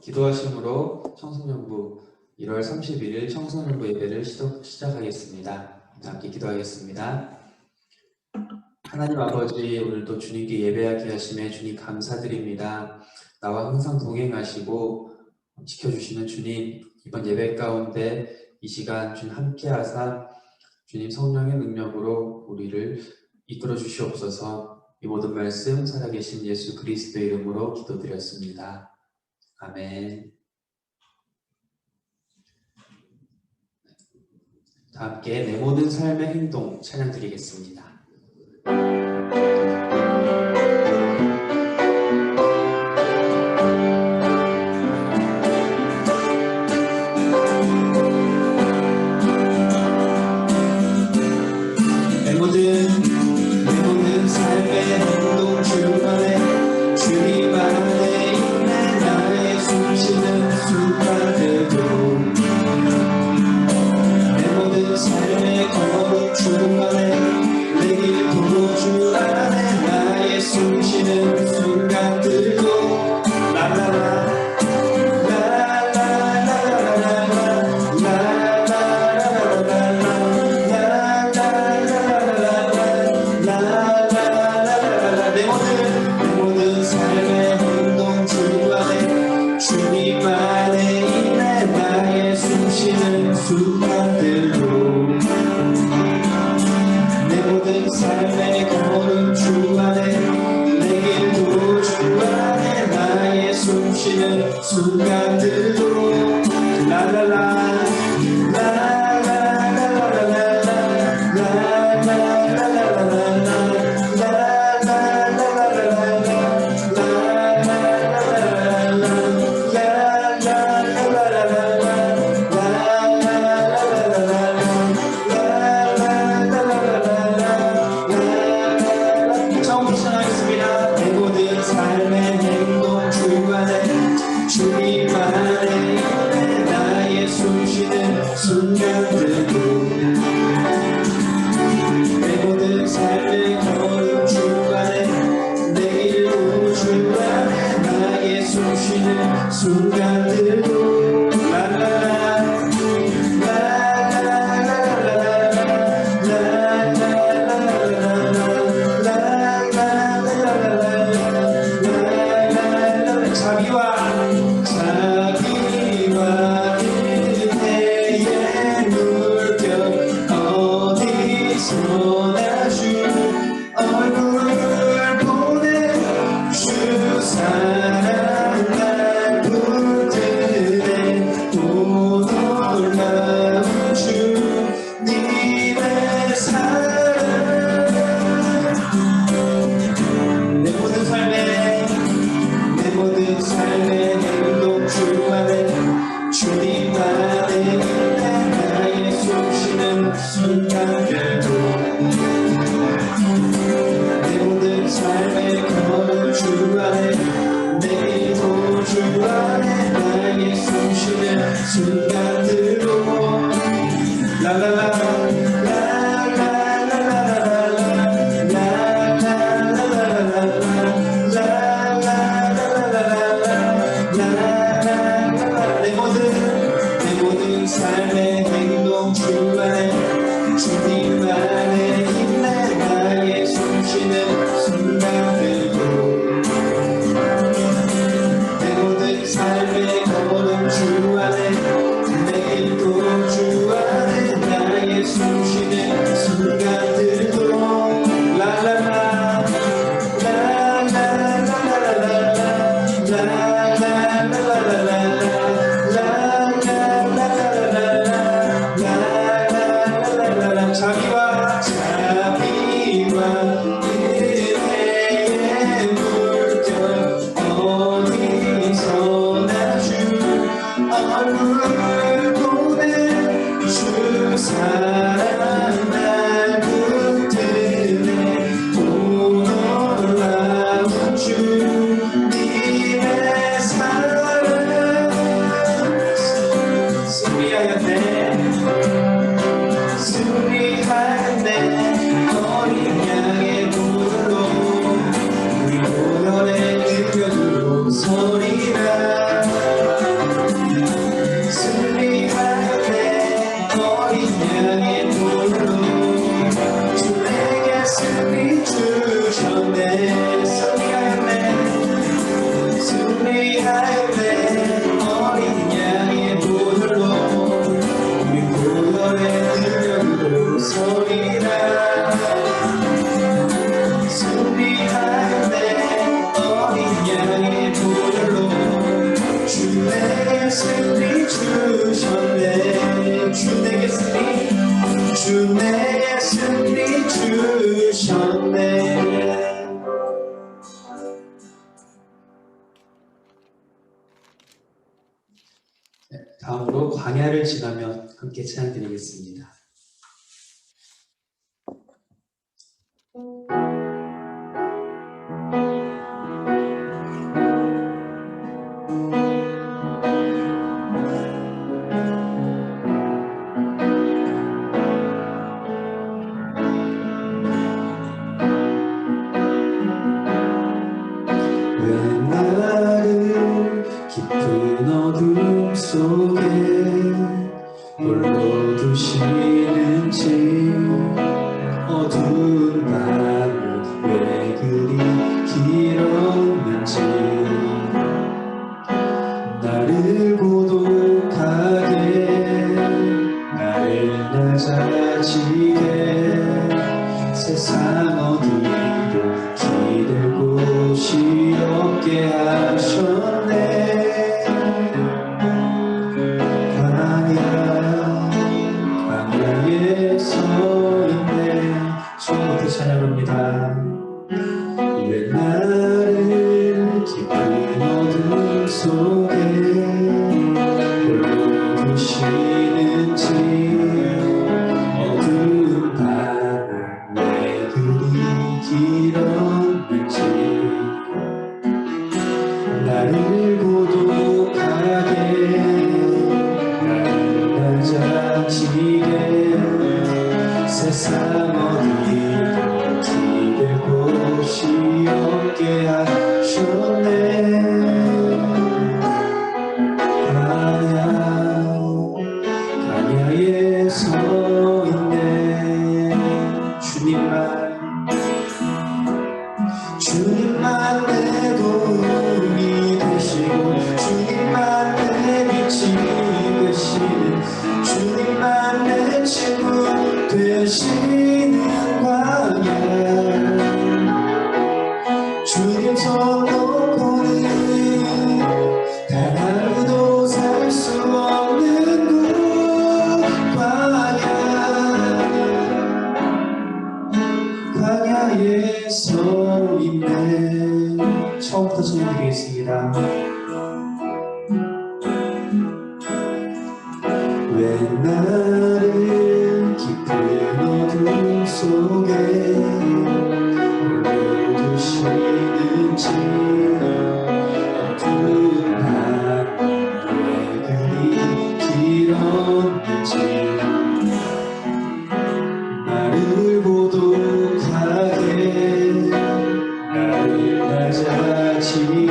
기도하심으로 청소년부 1월 31일 청소년부 예배를 시작하겠습니다. 함께 기도하겠습니다. 하나님 아버지, 오늘도 주님께 예배하게 하심에 주님 감사드립니다. 나와 항상 동행하시고 지켜주시는 주님, 이번 예배 가운데 이 시간 주님 함께하사 주님 성령의 능력으로 우리를 이끌어 주시옵소서. 이 모든 말씀 살아계신 예수 그리스도의 이름으로 기도드렸습니다. 아멘. 다 함께 내 모든 삶의 행동 찬양 드리겠습니다. 내 모든 삶의 행동 주만에 주님 안에 있네. 나의 숨쉬는 순간들도 내 모든 삶의 걸음 주만에 내 길 도로 주 안에 나의 숨쉬는 순간들도 라라라 순간들도 라라라 순간들도 라라라 자비와 은혜의 물결 어디서나 주 얼굴 보내 주 사랑 내 모든 삶의 걸음 주 안에 내 다음으로 광야를 지나며 함께 찬양 드리겠습니다. 깊은 어둠 속에 홀로 두시는지 어두운 밤은 왜 그리 길었는지 나를 고독하게 나를 낮아지게 세상 어디도 기댈 곳이 없게 하셨네. 광야에 서 있네. 처음부터 찬양합니다. 왜 나를 깊은 어둠 속에 홀로 두시는지 어두운 밤을 왜 그리 길었는지 나를 고독하게 나를 낮아지게 세상 어디도 기댈 곳이 없게 하셨네. 광야에 서 있네. 주님만 내 도움이 되시고 주님만 내 빛이 되시는 주님만 내 친구 되시는 광야 주님 손 놓고는 단 하루도 살 수 없는 곳 광야에 서 있네. 처음부터 전해드리겠습니다. 왜 나를 깊은 어둠 속에 홀로 두시는지 어두운 밤 왜 그리 길었는지 나를 고독하게 나를 낮아지게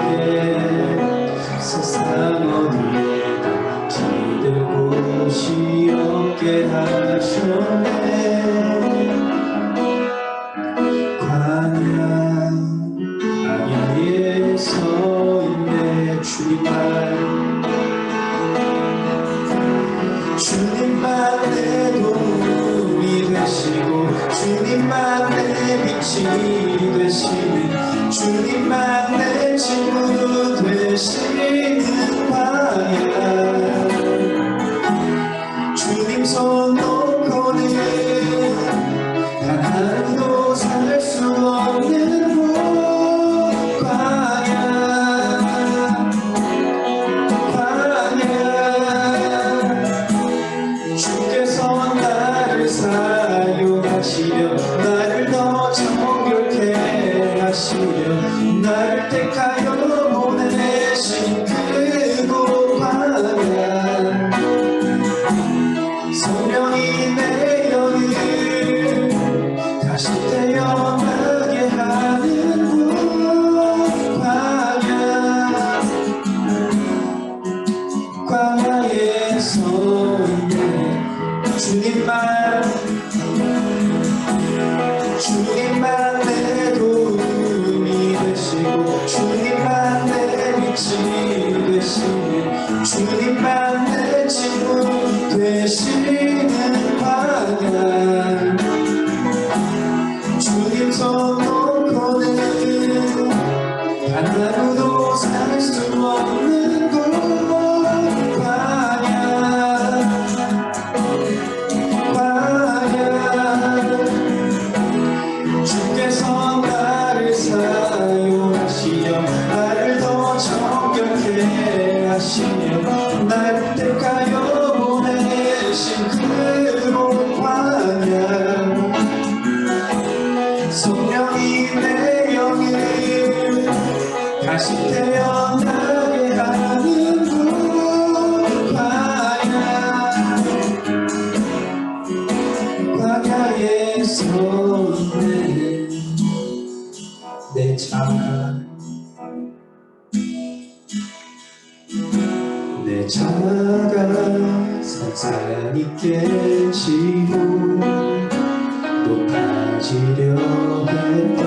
세상 어디에도 기댈 곳이 없게 하셨네. 광야에 서 있네. 주님만 내 도움이 되시고 주님만 내 빛이 되시는 주님만 내 친구 되시는 광야 주님 손 놓고는 단 하루도 살 수 없는 곳 광야 주께서 나를 사용하시며 나를 더 정결케 하시며 나를 택하여 보내신 그곳 광야 성령이 내 영을 다시 태어나게 하는 곳 광야에 서 있네. 주님만 내 도움이 되시고 주님만 내 빛이 되시는 주님만 내 친구 되시는 광야 주님 손 놓고는 단 하루도 살 수 없는 곳 주께서 나를 사용하시며 나를 더 정결케 하시며 나를 택하여 다시 태어나게 하는 부활이야. 광야에 서 있네 내 자가, 내 자가 산산이 깨지고 높아지려 했던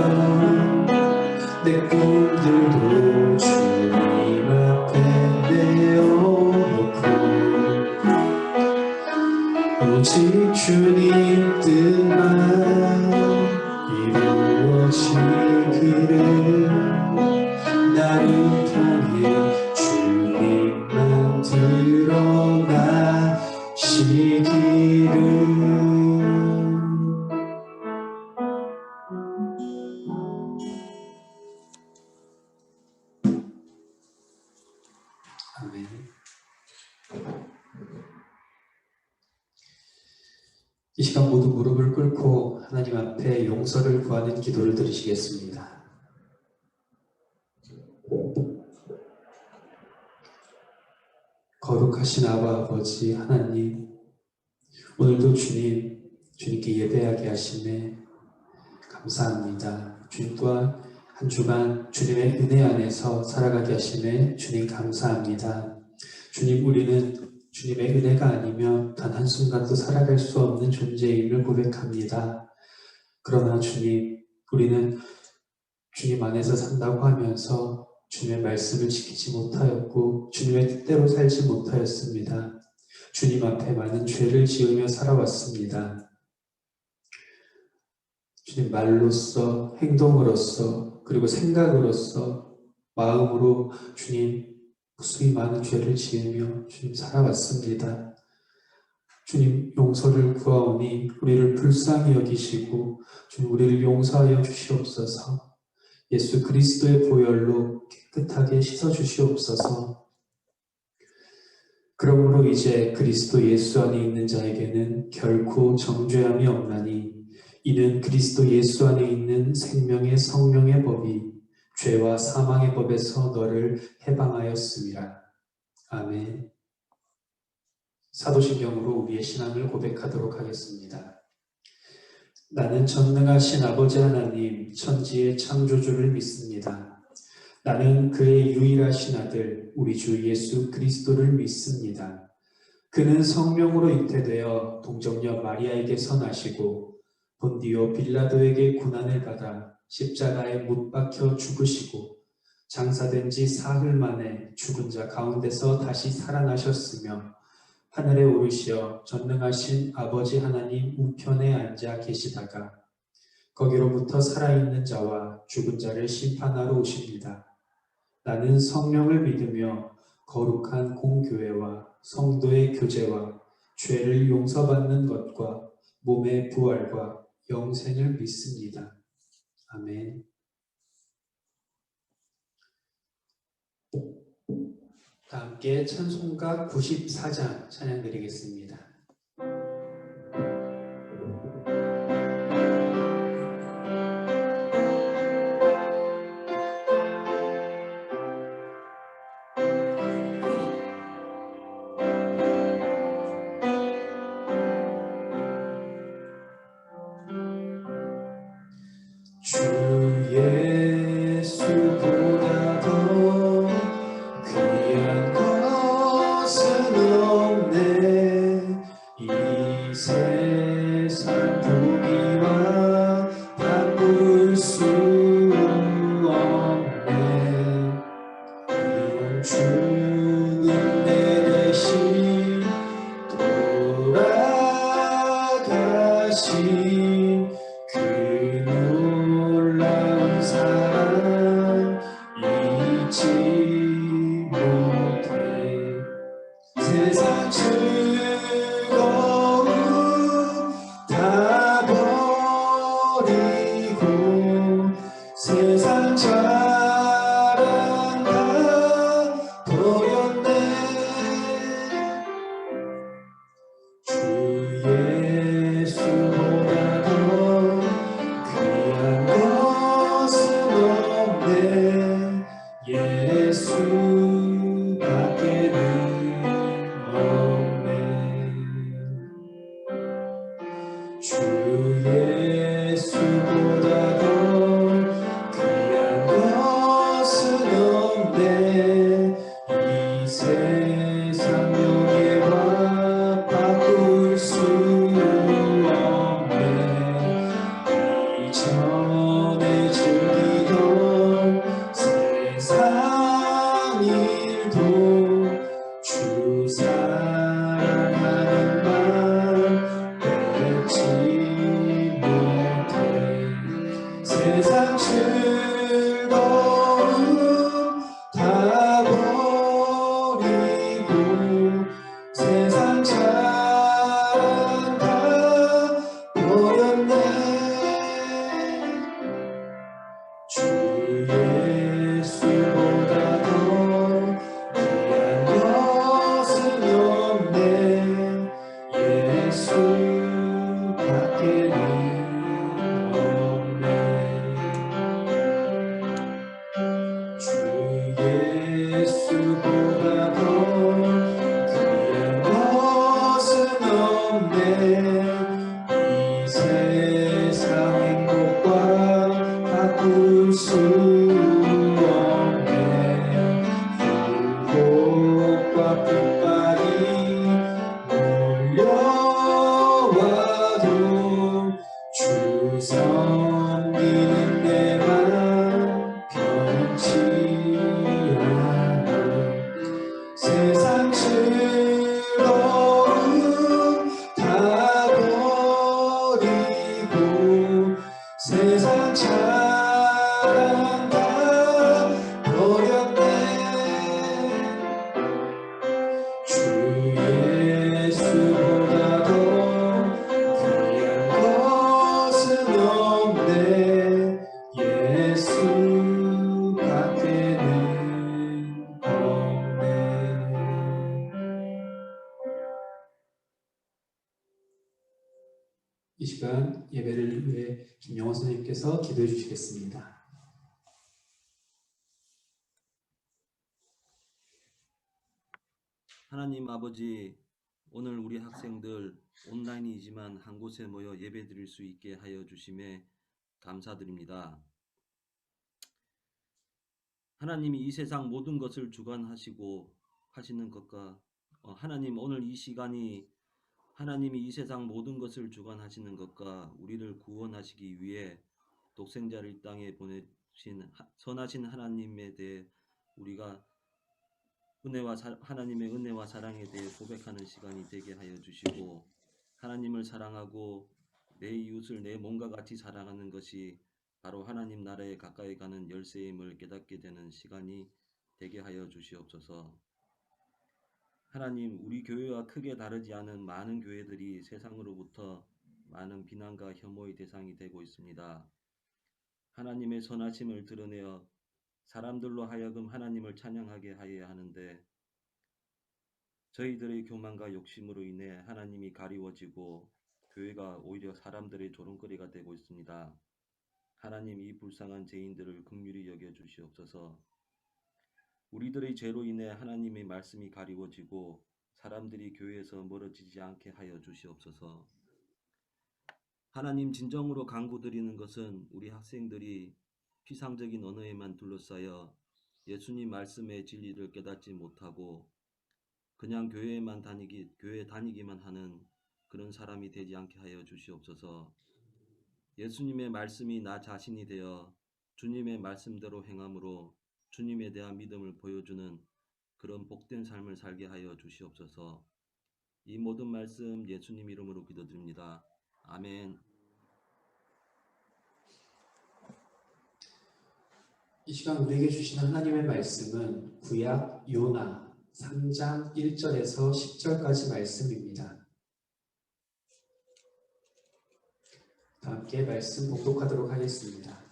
내 꿈들도 주님 앞에 내어놓고 오직 주님 뜻만 이루어지기를, 나를 통해 주님만 드러나시기를. 아멘. 이 시간 모두 무릎을 꿇고 하나님 앞에 용서를 구하는 기도를 드리시겠습니다. 거룩하신 아바 아버지 하나님, 오늘도 주님께 예배하게 하심에 감사합니다. 주님 또한 한 주간 주님의 은혜 안에서 살아가게 하심에 주님 감사합니다. 주님, 우리는 주님의 은혜가 아니면 단 한순간도 살아갈 수 없는 존재임을 고백합니다. 그러나 주님, 우리는 주님 안에서 산다고 하면서 주님의 말씀을 지키지 못하였고 주님의 뜻대로 살지 못하였습니다. 주님 앞에 많은 죄를 지으며 살아왔습니다. 주님, 말로써, 행동으로써, 그리고 생각으로써, 마음으로 주님 무수히 많은 죄를 지으며 주님 살아왔습니다. 주님, 용서를 구하오니 우리를 불쌍히 여기시고 주님, 우리를 용서하여 주시옵소서. 예수 그리스도의 보혈로 깨끗하게 씻어주시옵소서. 그러므로 이제 그리스도 예수 안에 있는 자에게는 결코 정죄함이 없나니, 이는 그리스도 예수 안에 있는 생명의 성령의 법이 죄와 사망의 법에서 너를 해방하였음이라. 아멘. 사도신경으로 우리의 신앙을 고백하도록 하겠습니다. 나는 전능하신 아버지 하나님, 천지의 창조주를 믿습니다. 나는 그의 유일하신 아들, 우리 주 예수 그리스도를 믿습니다. 그는 성령으로 잉태되어 동정녀 마리아에게서 나시고 본디오 빌라도에게 고난을 받아 십자가에 못 박혀 죽으시고 장사된 지 사흘 만에 죽은 자 가운데서 다시 살아나셨으며 하늘에 오르시어 전능하신 아버지 하나님 우편에 앉아 계시다가 거기로부터 살아있는 자와 죽은 자를 심판하러 오십니다. 나는 성령을 믿으며 거룩한 공교회와 성도의 교제와 죄를 용서받는 것과 몸의 부활과 영생을 믿습니다. 아멘. 다 함께 찬송가 94장 찬양 드리겠습니다. 주 예수보다 더 귀한 것은 없네. 이 세상 보기와 바꿀 수 없네. 이런 죽은 내 대신 돌아가신 그 놀라운 사랑 잊지 못해. 세상 즐거움 다 버리고 세상 자랑 다 버렸네. 주 예수보다 더 귀한 것은 없네. 이 예수밖에는 없네. 주 예수보다 더 귀한 것은 없네. 이 세상 명예와 바꿀 수 없네. 이전에 즐기던 세상 일도 주 사랑하는 말 뺏지 못해. 세상 즐거움 다 버리고 세상 자랑 다 버렸네. 주 예수보다 더 귀한 것은 없네. 예수밖에는 없네. 주 예수보다 더 귀한 것은 없네. 이 세상 행복과 바꿀 수 없네. 불복과 빛발이 몰려와도 주 섬기는 내 맘 변치 않아. 세상 즐거움 다 버리고 세상 자랑 다 버렸네. 주 예수보다 더 귀한 것은 없네. 예수밖에는 없네. 이 시간 예배를 위해 김영호 선생님께서 기도해 주시겠습니다. 하나님 아버지, 오늘 우리 학생들 온라인이지만 한 곳에 모여 예배드릴 수 있게 하여 주심에 감사드립니다. 하나님이 이 세상 모든 것을 주관하시고 하시는 것과 하나님 오늘 이 시간이 하나님이 이 세상 모든 것을 주관하시는 것과 우리를 구원하시기 위해 독생자를 이 땅에 보내신 선하신 하나님에 대해 우리가 하나님의 은혜와 사랑에 대해 고백하는 시간이 되게 하여 주시고, 하나님을 사랑하고 내 이웃을 내 몸과 같이 사랑하는 것이 바로 하나님 나라에 가까이 가는 열쇠임을 깨닫게 되는 시간이 되게 하여 주시옵소서. 하나님, 우리 교회와 크게 다르지 않은 많은 교회들이 세상으로부터 많은 비난과 혐오의 대상이 되고 있습니다. 하나님의 선하심을 드러내어 사람들로 하여금 하나님을 찬양하게 하여야 하는데, 저희들의 교만과 욕심으로 인해 하나님이 가리워지고 교회가 오히려 사람들의 조롱거리가 되고 있습니다. 하나님, 이 불쌍한 죄인들을 긍휼히 여겨 주시옵소서. 우리들의 죄로 인해 하나님의 말씀이 가리워지고 사람들이 교회에서 멀어지지 않게 하여 주시옵소서. 하나님, 진정으로 간구드리는 것은 우리 학생들이 피상적인 언어에만 둘러싸여 예수님 말씀의 진리를 깨닫지 못하고 그냥 교회 다니기만 하는 그런 사람이 되지 않게 하여 주시옵소서. 예수님의 말씀이 나 자신이 되어 주님의 말씀대로 행함으로 주님에 대한 믿음을 보여주는 그런 복된 삶을 살게 하여 주시옵소서. 이 모든 말씀 예수님 이름으로 기도드립니다. 아멘. 이 시간 우리에게 주시는 하나님의 말씀은 구약 요나 3장 1절에서 10절까지 말씀입니다. 다 함께 말씀 봉독하도록 하겠습니다.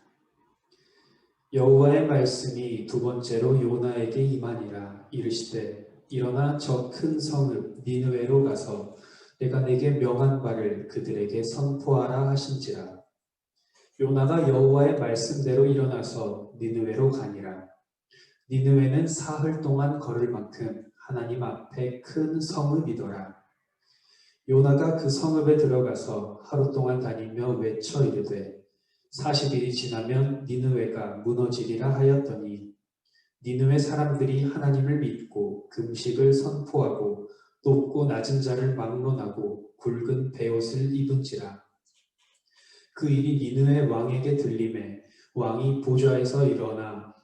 여호와의 말씀이 두 번째로 요나에게 임하니라. 이르시되 일어나 저 큰 성읍 니느웨로 가서 내가 내게 명한 바를 그들에게 선포하라 하신지라. 요나가 여호와의 말씀대로 일어나서 니느웨로 가니라. 니느웨는 사흘 동안 걸을 만큼 하나님 앞에 큰 성읍이더라. 요나가 그 성읍에 들어가서 하루 동안 다니며 외쳐 이르되 40일이 지나면 니느웨가 무너지리라 하였더니 니느웨 사람들이 하나님을 믿고 금식을 선포하고 높고 낮은 자를 막론하고 굵은 베옷을 입은지라. 그 일이 니느웨 왕에게 들림에 왕이 보좌에서 일어나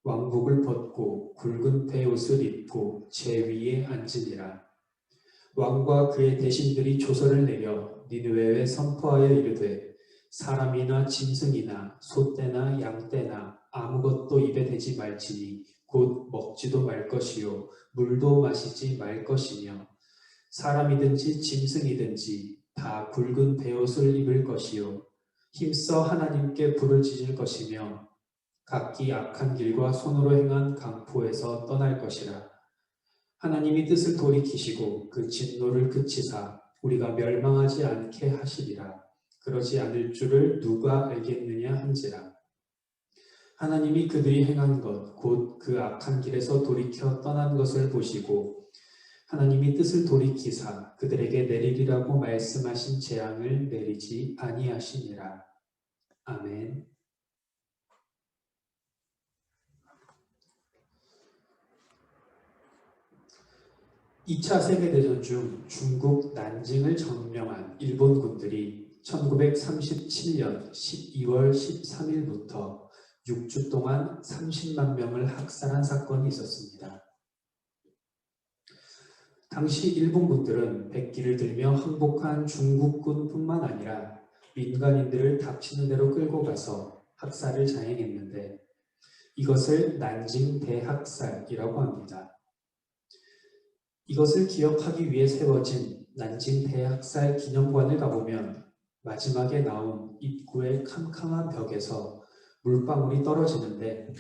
왕복을 벗고 굵은 베옷을 입고 제 위에 앉으니라. 왕과 그의 대신들이 조서를 내려 니느웨에 선포하여 이르되 사람이나 짐승이나 소떼나 양떼나 아무것도 입에 대지 말지니 곧 먹지도 말 것이요 물도 마시지 말 것이며 사람이든지 짐승이든지 다 굵은 베옷을 입을 것이요 힘써 하나님께 불을 지질 것이며 각기 악한 길과 손으로 행한 강포에서 떠날 것이라. 하나님이 뜻을 돌이키시고 그 진노를 그치사 우리가 멸망하지 않게 하시리라. 그러지 않을 줄을 누가 알겠느냐 한지라. 하나님이 그들이 행한 것 곧 그 악한 길에서 돌이켜 떠난 것을 보시고 하나님이 뜻을 돌이키사 그들에게 내리리라고 말씀하신 재앙을 내리지 아니하시니라. 아멘. 2차 세계대전 중 중국 난징을 점령한 일본군들이 1937년 12월 13일부터 6주 동안 30만 명을 학살한 사건이 있었습니다. 당시 일본군들은 백기를 들며 항복한 중국군뿐만 아니라 민간인들을 닥치는 대로 끌고 가서 학살을 자행했는데 이것을 난징 대학살이라고 합니다. 이것을 기억하기 위해 세워진 난징 대학살 기념관을 가보면 마지막에 나온 입구의 캄캄한 벽에서 물방울이 떨어지는데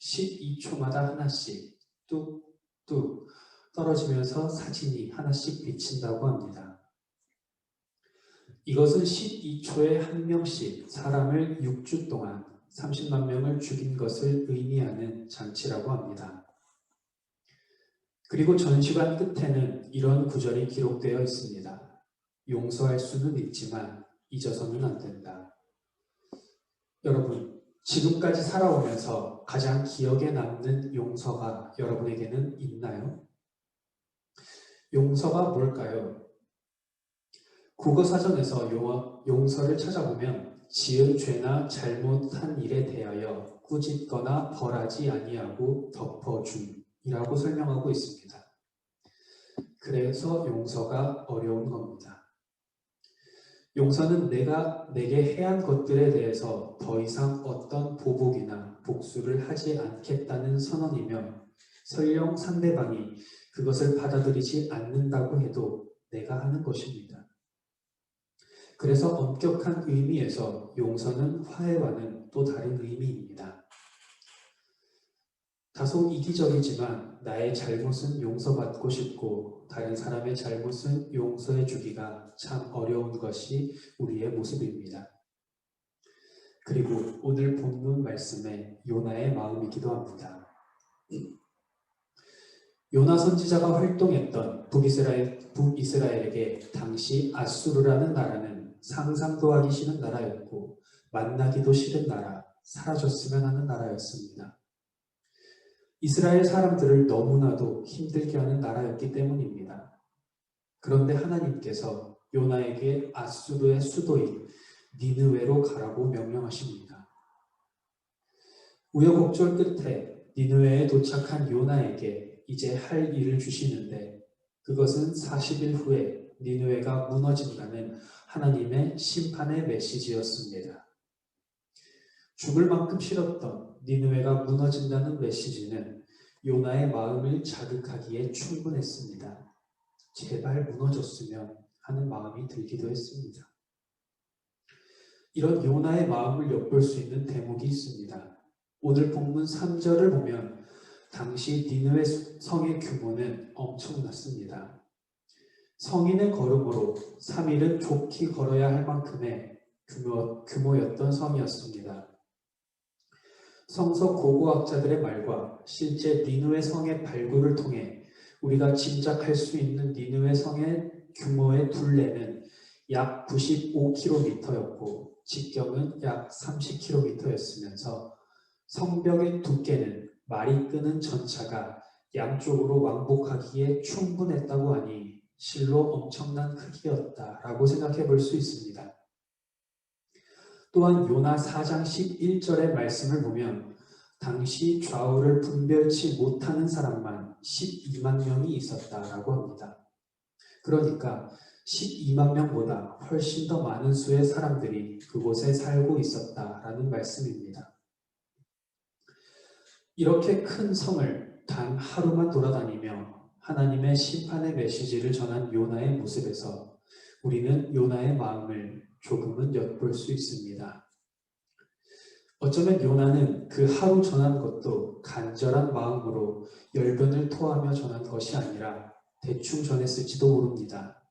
12초마다 하나씩 뚝뚝 떨어지면서 사진이 하나씩 비친다고 합니다. 이것은 12초에 한 명씩 사람을 6주 동안 30만 명을 죽인 것을 의미하는 장치라고 합니다. 그리고 전시관 끝에는 이런 구절이 기록되어 있습니다. 용서할 수는 있지만 잊어서는 안 된다. 여러분, 지금까지 살아오면서 가장 기억에 남는 용서가 여러분에게는 있나요? 용서가 뭘까요? 국어사전에서 용서를 찾아보면 지은 죄나 잘못한 일에 대하여 꾸짖거나 벌하지 아니하고 덮어줌이라고 설명하고 있습니다. 그래서 용서가 어려운 겁니다. 용서는 내가 내게 해한 것들에 대해서 더 이상 어떤 보복이나 복수를 하지 않겠다는 선언이며 설령 상대방이 그것을 받아들이지 않는다고 해도 내가 하는 것입니다. 그래서 엄격한 의미에서 용서는 화해와는 또 다른 의미입니다. 다소 이기적이지만 나의 잘못은 용서받고 싶고 다른 사람의 잘못은 용서해 주기가 참 어려운 것이 우리의 모습입니다. 그리고 오늘 본문 말씀에 요나의 마음이기도 합니다. 요나 선지자가 활동했던 북이스라엘에게 당시 아수르라는 나라는 상상도 하기 싫은 나라였고 만나기도 싫은 나라, 사라졌으면 하는 나라였습니다. 이스라엘 사람들을 너무나도 힘들게 하는 나라였기 때문입니다. 그런데 하나님께서 요나에게 아수르의 수도인 니느웨로 가라고 명령하십니다. 우여곡절 끝에 니느웨에 도착한 요나에게 이제 할 일을 주시는데 그것은 40일 후에 니느웨가 무너진다는 하나님의 심판의 메시지였습니다. 죽을 만큼 싫었던 니느웨가 무너진다는 메시지는 요나의 마음을 자극하기에 충분했습니다. 제발 무너졌으면 하는 마음이 들기도 했습니다. 이런 요나의 마음을 엿볼 수 있는 대목이 있습니다. 오늘 본문 3절을 보면 당시 니느웨 성의 규모는 엄청났습니다. 성인의 걸음으로 3일은 좋게 걸어야 할 만큼의 규모였던 성이었습니다. 성서 고고학자들의 말과 실제 니느웨 성의 발굴을 통해 우리가 짐작할 수 있는 니느웨 성의 규모의 둘레는 약 95km였고 직경은 약 30km였으면서 성벽의 두께는 말이 끄는 전차가 양쪽으로 왕복하기에 충분했다고 하니 실로 엄청난 크기였다라고 생각해 볼 수 있습니다. 또한 요나 4장 11절의 말씀을 보면 당시 좌우를 분별치 못하는 사람만 12만 명이 있었다라고 합니다. 그러니까 12만 명보다 훨씬 더 많은 수의 사람들이 그곳에 살고 있었다라는 말씀입니다. 이렇게 큰 성을 단 하루만 돌아다니며 하나님의 심판의 메시지를 전한 요나의 모습에서 우리는 요나의 마음을 조금은 엿볼 수 있습니다. 어쩌면 요나는 그 하루 전한 것도 간절한 마음으로 열변을 토하며 전한 것이 아니라 대충 전했을지도 모릅니다.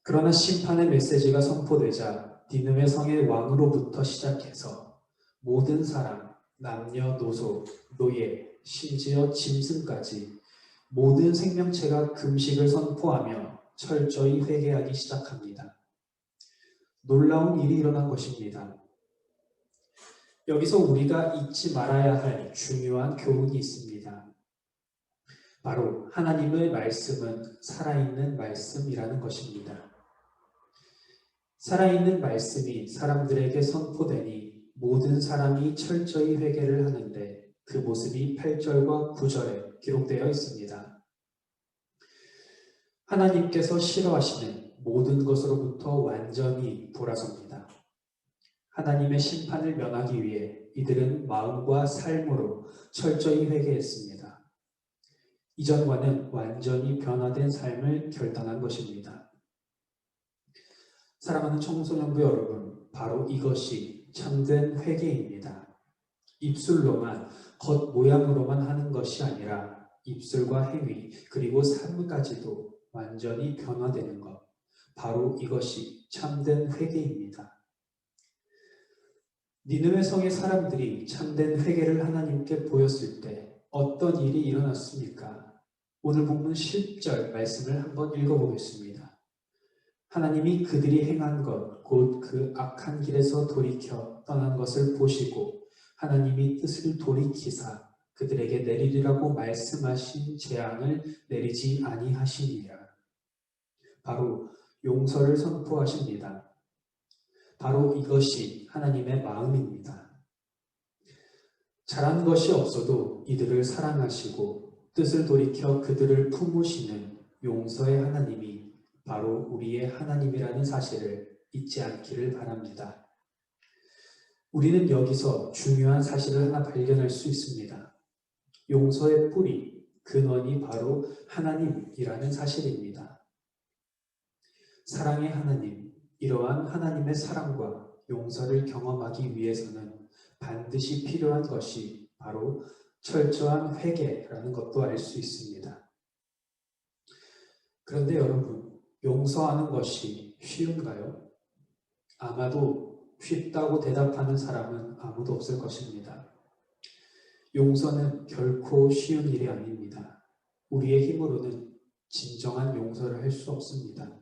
그러나 심판의 메시지가 선포되자 니느웨 성의 왕으로부터 시작해서 모든 사람, 남녀노소, 노예, 심지어 짐승까지 모든 생명체가 금식을 선포하며 철저히 회개하기 시작합니다. 놀라운 일이 일어난 것입니다. 여기서 우리가 잊지 말아야 할 중요한 교훈이 있습니다. 바로 하나님의 말씀은 살아있는 말씀이라는 것입니다. 살아있는 말씀이 사람들에게 선포되니 모든 사람이 철저히 회개를 하는데 그 모습이 8절과 9절에 기록되어 있습니다. 하나님께서 싫어하시는 모든 것으로부터 완전히 돌아섭니다. 하나님의 심판을 면하기 위해 이들은 마음과 삶으로 철저히 회개했습니다. 이전과는 완전히 변화된 삶을 결단한 것입니다. 사랑하는 청소년부 여러분, 바로 이것이 참된 회개입니다. 입술로만, 겉모양으로만 하는 것이 아니라 입술과 행위, 그리고 삶까지도 완전히 변화되는 것. 바로 이것이 참된 회개입니다. 니느웨 성의 사람들이 참된 회개를 하나님께 보였을 때 어떤 일이 일어났습니까? 오늘 본문 10절 말씀을 한번 읽어보겠습니다. 하나님이 그들이 행한 것, 곧 그 악한 길에서 돌이켜 떠난 것을 보시고 하나님이 뜻을 돌이키사 그들에게 내리리라고 말씀하신 재앙을 내리지 아니하시니라. 바로 용서를 선포하십니다. 바로 이것이 하나님의 마음입니다. 잘한 것이 없어도 이들을 사랑하시고 뜻을 돌이켜 그들을 품으시는 용서의 하나님이 바로 우리의 하나님이라는 사실을 잊지 않기를 바랍니다. 우리는 여기서 중요한 사실을 하나 발견할 수 있습니다. 용서의 뿌리, 근원이 바로 하나님이라는 사실입니다. 사랑의 하나님, 이러한 하나님의 사랑과 용서를 경험하기 위해서는 반드시 필요한 것이 바로 철저한 회개라는 것도 알 수 있습니다. 그런데 여러분, 용서하는 것이 쉬운가요? 아마도 쉽다고 대답하는 사람은 아무도 없을 것입니다. 용서는 결코 쉬운 일이 아닙니다. 우리의 힘으로는 진정한 용서를 할 수 없습니다.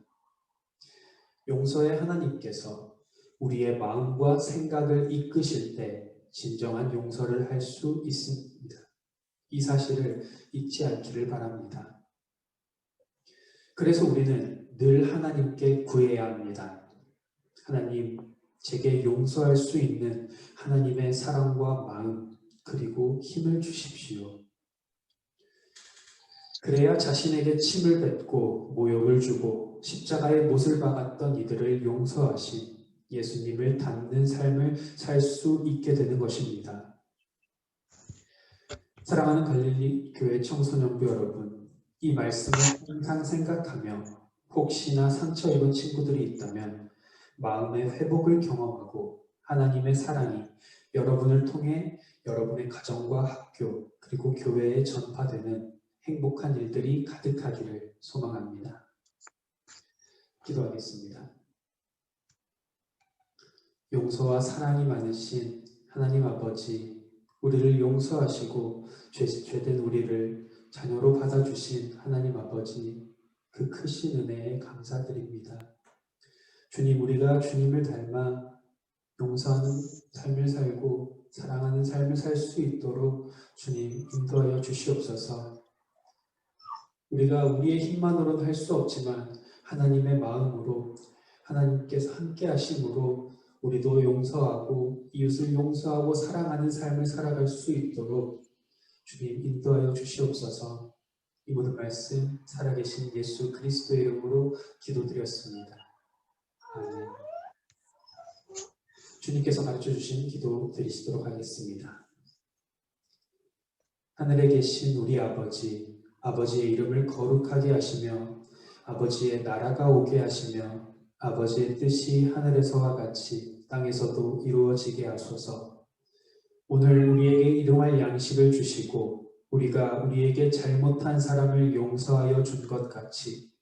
용서의 하나님께서 우리의 마음과 생각을 이끄실 때 진정한 용서를 할 수 있습니다. 이 사실을 잊지 않기를 바랍니다. 그래서 우리는 늘 하나님께 구해야 합니다. 하나님, 제게 용서할 수 있는 하나님의 사랑과 마음, 그리고 힘을 주십시오. 그래야 자신에게 침을 뱉고 모욕을 주고 십자가의 못을 박았던 이들을 용서하신 예수님을 닮는 삶을 살 수 있게 되는 것입니다. 사랑하는 갈릴리 교회 청소년부 여러분, 이 말씀을 항상 생각하며 혹시나 상처 입은 친구들이 있다면 마음의 회복을 경험하고 하나님의 사랑이 여러분을 통해 여러분의 가정과 학교 그리고 교회에 전파되는 행복한 일들이 가득하기를 소망합니다. 기도하겠습니다. 용서와 사랑이 많으신 하나님 아버지, 우리를 용서하시고 죄된 우리를 자녀로 받아주신 하나님 아버지, 그 크신 은혜에 감사드립니다. 주님, 우리가 주님을 닮아 용서하는 삶을 살고 사랑하는 삶을 살 수 있도록 주님 인도하여 주시옵소서. 우리가 우리의 힘만으로는 할 수 없지만 하나님의 마음으로 하나님께서 함께 하심으로 우리도 용서하고 이웃을 용서하고 사랑하는 삶을 살아갈 수 있도록 주님 인도하여 주시옵소서. 이 모든 말씀 살아계신 예수 그리스도의 이름으로 기도드렸습니다. 아멘. 주님께서 가르쳐 주신 기도 드리시도록 하겠습니다. 하늘에 계신 우리 아버지, 아버지의 이름을 거룩하게 하시며 아버지의 나라가 오게 하시며 아버지의 뜻이 하늘에서와 같이 땅에서도 이루어지게 하소서. 오늘 우리에게 일용할 양식을 주시고 우리가 우리에게 잘못한 사람을 용서하여 준 것 같이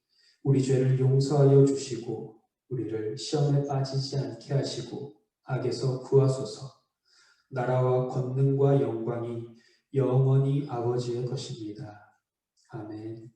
우리 죄를 용서하여 주시고 우리를 시험에 빠지지 않게 하시고 악에서 구하소서. 나라와 권능과 영광이 영원히 아버지의 것입니다. 아멘.